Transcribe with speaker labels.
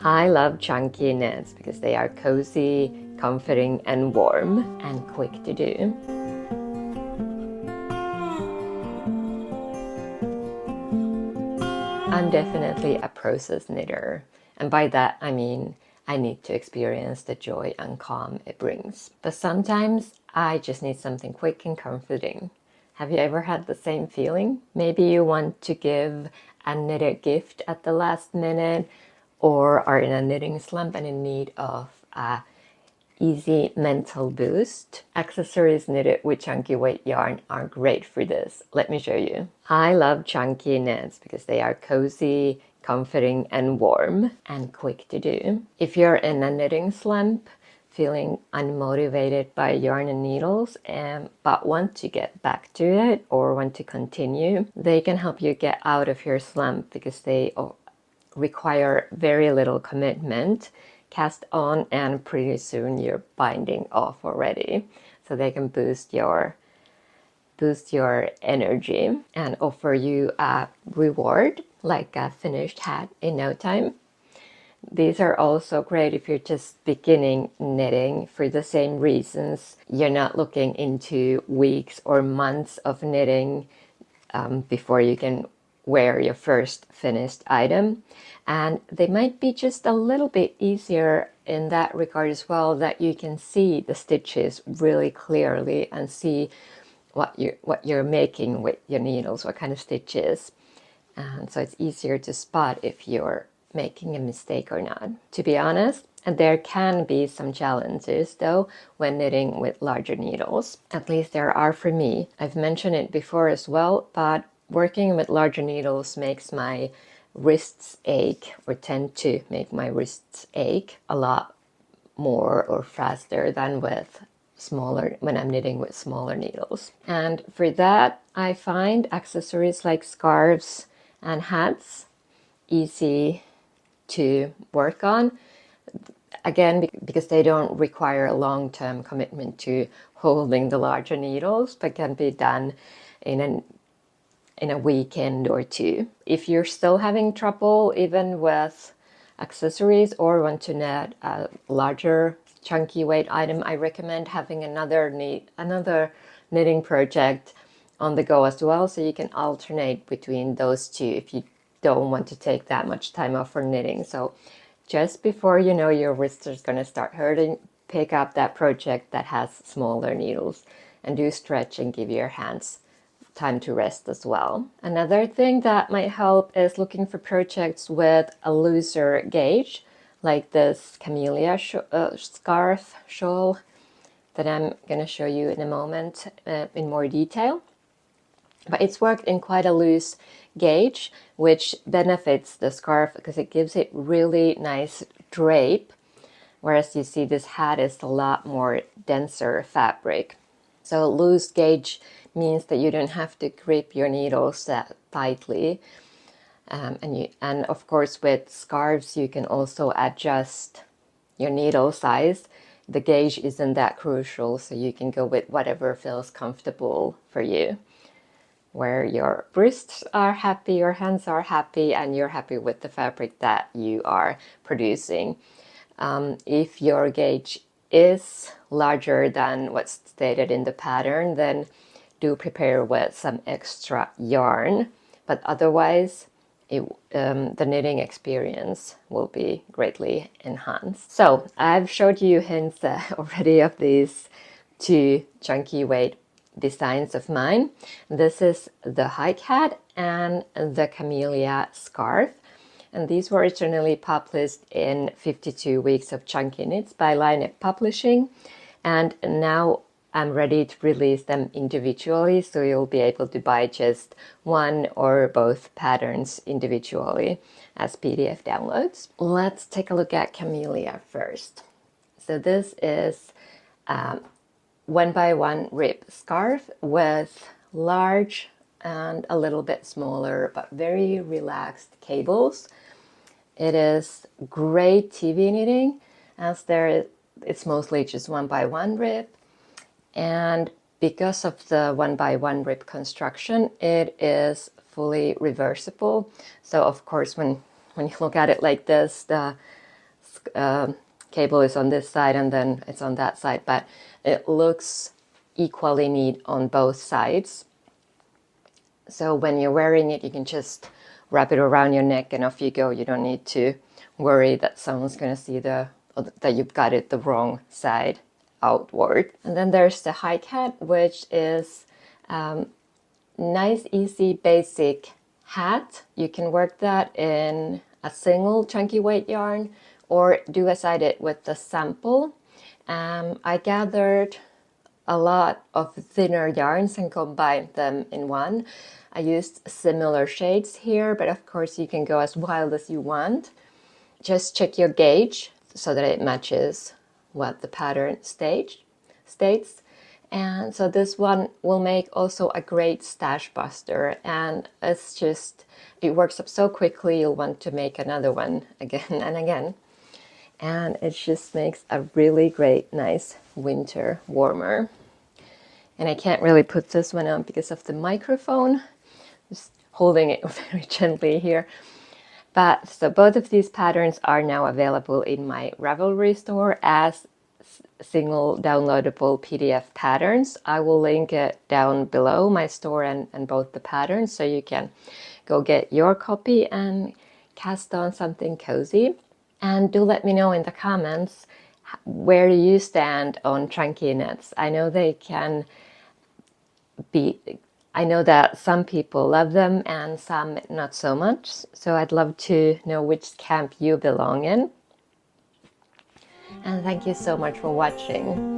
Speaker 1: I love chunky knits because they are cozy, comforting, and warm, and quick to do. I'm definitely a process knitter, and by that I mean I need to experience the joy and calm it brings. But sometimes I just need something quick and comforting. Have you ever had the same feeling? Maybe you want to give a knitted gift at the last minute, or are in a knitting slump and in need of a easy mental boost. Accessories knitted with chunky weight yarn are great for this. Let me show you. I love chunky knits because they are cozy, comforting, and warm, and quick to do. If you're in a knitting slump, feeling unmotivated by yarn and needles, but want to get back to it or want to continue, they can help you get out of your slump because they require very little commitment. Cast on and pretty soon you're binding off already. So they can boost your energy and offer you a reward like a finished hat in no time. These are also great if you're just beginning knitting for the same reasons. You're not looking into weeks or months of knitting before you can wear your first finished item, and they might be just a little bit easier in that regard as well, that you can see the stitches really clearly and see what you're making with your needles, what kind of stitches, and so it's easier to spot if you're making a mistake or not. To be honest, and there can be some challenges though when knitting with larger needles. At least there are for me. I've mentioned it before as well, but working with larger needles makes my wrists ache, or tend to make my wrists ache a lot more or faster than with smaller, when I'm knitting with smaller needles. And for that, I find accessories like scarves and hats easy to work on. Again, because they don't require a long-term commitment to holding the larger needles, but can be done in a weekend or two. If you're still having trouble even with accessories or want to knit a larger chunky weight item, I recommend having another knitting project on the go as well, so you can alternate between those two if you don't want to take that much time off for knitting. So just before you know your wrists are going to start hurting, pick up that project that has smaller needles and do stretch and give your hands time to rest as well. Another thing that might help is looking for projects with a looser gauge, like this Camellia scarf shawl that I'm going to show you in a moment in more detail. But it's worked in quite a loose gauge, which benefits the scarf because it gives it really nice drape, whereas you see this hat is a lot more denser fabric. So loose gauge means that you don't have to grip your needles that tightly. And of course with scarves you can also adjust your needle size. The gauge isn't that crucial, so you can go with whatever feels comfortable for you, where your wrists are happy, your hands are happy, and you're happy with the fabric that you are producing. If your gauge is larger than what's stated in the pattern, then do prepare with some extra yarn, but otherwise the knitting experience will be greatly enhanced. So I've showed you hints already of these two chunky weight designs of mine. This is the hike hat and the Camellia scarf, and these were originally published in 52 Weeks of Chunky Knits by Laine Publishing, and now I'm ready to release them individually, so you'll be able to buy just one or both patterns individually as PDF downloads. Let's take a look at Camellia first. So this is 1x1 rib scarf with large and a little bit smaller but very relaxed cables. It is great TV knitting, as it's mostly just 1x1 rib, and because of the 1x1 rib construction, it is fully reversible. So of course when you look at it like this, the cable is on this side and then it's on that side, but it looks equally neat on both sides. So when you're wearing it, you can just wrap it around your neck and off you go. You don't need to worry that someone's going to see that you've got it the wrong side outward. And then there's the hike hat, which is nice, easy, basic hat. You can work that in a single chunky weight yarn or do as I did with the sample. I gathered a lot of thinner yarns and combined them in one. I used similar shades here, but of course you can go as wild as you want. Just check your gauge so that it matches what the pattern states. And so this one will make also a great stash buster, and it works up so quickly you'll want to make another one again and again. And it just makes a really great, nice winter warmer. And I can't really put this one on because of the microphone. Just holding it very gently here. But so both of these patterns are now available in my Ravelry store as single downloadable PDF patterns. I will link it down below, my store and both the patterns, so you can go get your copy and cast on something cozy. And do let me know in the comments, where do you stand on chunky knits? I know they can be, I know that some people love them and some not so much. So I'd love to know which camp you belong in. And thank you so much for watching.